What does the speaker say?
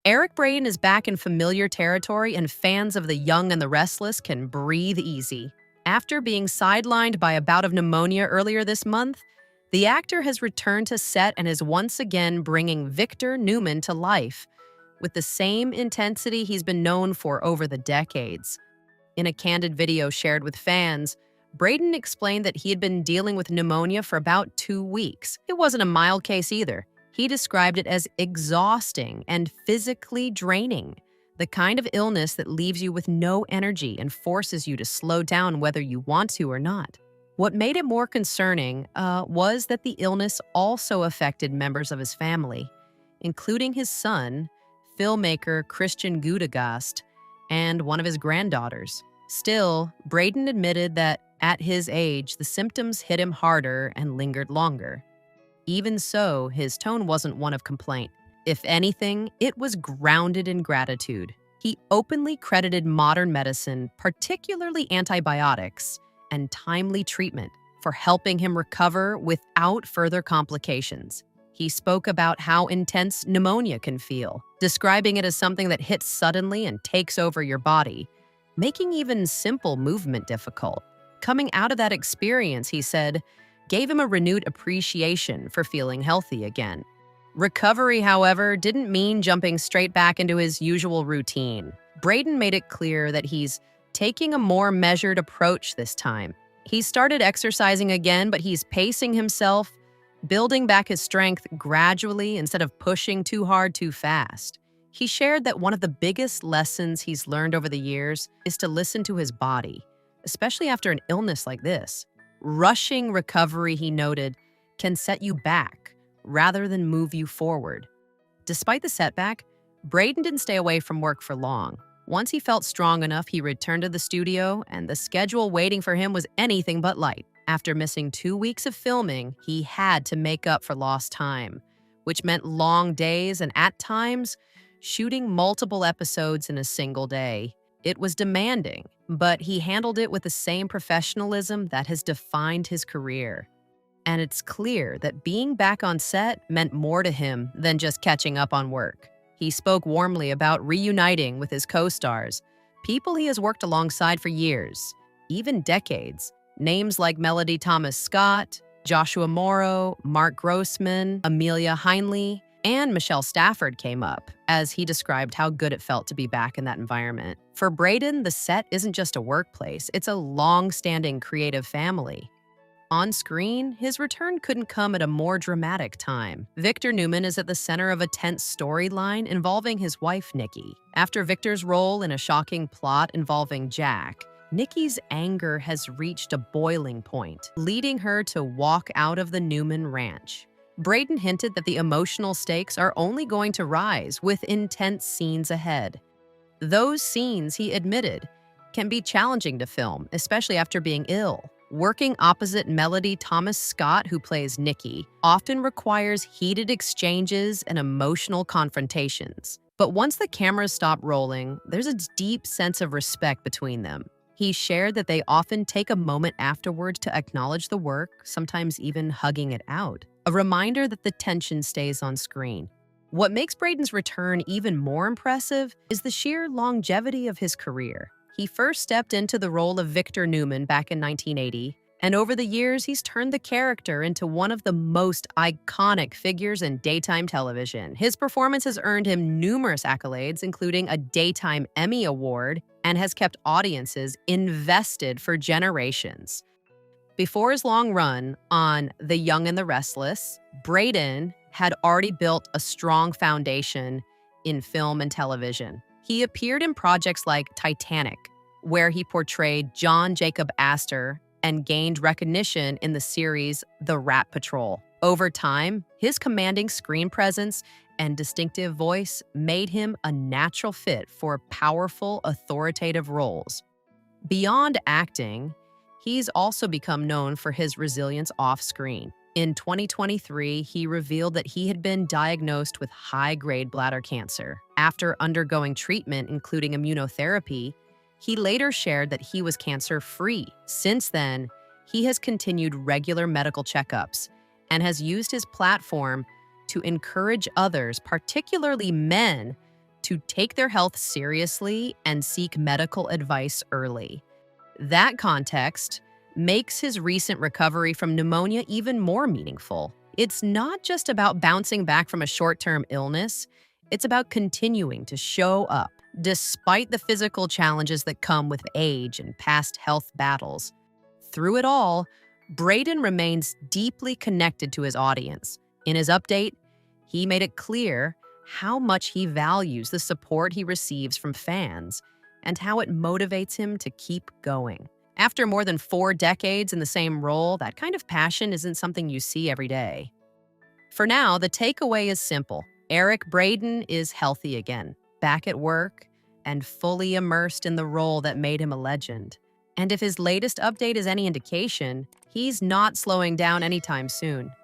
Eric Braeden is back in familiar territory, and fans of The Young and the Restless can breathe easy. After being sidelined by a bout of pneumonia earlier this month, the actor has returned to set and is once again bringing Victor Newman to life, with the same intensity he's been known for over the decades. In a candid video shared with fans, Braden explained that he had been dealing with pneumonia for about 2 weeks. It wasn't a mild case either. He described it as exhausting and physically draining, the kind of illness that leaves you with no energy and forces you to slow down whether you want to or not. What made it more concerning was that the illness also affected members of his family, including his son, filmmaker Christian Gudegast, and one of his granddaughters. Still, Braden admitted that at his age, the symptoms hit him harder and lingered longer. Even so, his tone wasn't one of complaint. If anything, it was grounded in gratitude. He openly credited modern medicine, particularly antibiotics, and timely treatment for helping him recover without further complications. He spoke about how intense pneumonia can feel, describing it as something that hits suddenly and takes over your body, making even simple movement difficult. Coming out of that experience, he said, gave him a renewed appreciation for feeling healthy again. Recovery, however, didn't mean jumping straight back into his usual routine. Braden made it clear that he's taking a more measured approach this time. He started exercising again, but he's pacing himself, building back his strength gradually instead of pushing too hard too fast. He shared that one of the biggest lessons he's learned over the years is to listen to his body, especially after an illness like this. Rushing recovery, he noted, can set you back rather than move you forward. Despite the setback, Braden didn't stay away from work for long. Once he felt strong enough, he returned to the studio, and the schedule waiting for him was anything but light. After missing 2 weeks of filming, he had to make up for lost time, which meant long days and, at times, shooting multiple episodes in a single day. It was demanding, but he handled it with the same professionalism that has defined his career. And it's clear that being back on set meant more to him than just catching up on work. He spoke warmly about reuniting with his co-stars, people he has worked alongside for years, even decades. Names like Melody Thomas Scott, Joshua Morrow, Mark Grossman, Amelia Heinle, and Michelle Stafford came up as he described how good it felt to be back in that environment. For Braden, the set isn't just a workplace, it's a long-standing creative family. On screen, his return couldn't come at a more dramatic time. Victor Newman is at the center of a tense storyline involving his wife, Nikki. After Victor's role in a shocking plot involving Jack, Nikki's anger has reached a boiling point, leading her to walk out of the Newman ranch. Braden hinted that the emotional stakes are only going to rise with intense scenes ahead. Those scenes, he admitted, can be challenging to film, especially after being ill. Working opposite Melody Thomas Scott, who plays Nikki, often requires heated exchanges and emotional confrontations. But once the cameras stop rolling, there's a deep sense of respect between them. He shared that they often take a moment afterwards to acknowledge the work, sometimes even hugging it out, a reminder that the tension stays on screen. What makes Braden's return even more impressive is the sheer longevity of his career. He first stepped into the role of Victor Newman back in 1980, and over the years, he's turned the character into one of the most iconic figures in daytime television. His performance has earned him numerous accolades, including a Daytime Emmy Award, and has kept audiences invested for generations. Before his long run on The Young and the Restless, Braden had already built a strong foundation in film and television. He appeared in projects like Titanic, where he portrayed John Jacob Astor, and gained recognition in the series The Rat Patrol. Over time, his commanding screen presence and distinctive voice made him a natural fit for powerful, authoritative roles. Beyond acting, he's also become known for his resilience off-screen. In 2023, he revealed that he had been diagnosed with high-grade bladder cancer. After undergoing treatment, including immunotherapy, he later shared that he was cancer-free. Since then, he has continued regular medical checkups and has used his platform to encourage others, particularly men, to take their health seriously and seek medical advice early. That context makes his recent recovery from pneumonia even more meaningful. It's not just about bouncing back from a short-term illness, it's about continuing to show up, despite the physical challenges that come with age and past health battles. Through it all, Braden remains deeply connected to his audience. In his update, he made it clear how much he values the support he receives from fans and how it motivates him to keep going. After more than 4 decades in the same role, that kind of passion isn't something you see every day. For now, the takeaway is simple. Eric Braeden is healthy again, back at work, and fully immersed in the role that made him a legend. And if his latest update is any indication, he's not slowing down anytime soon.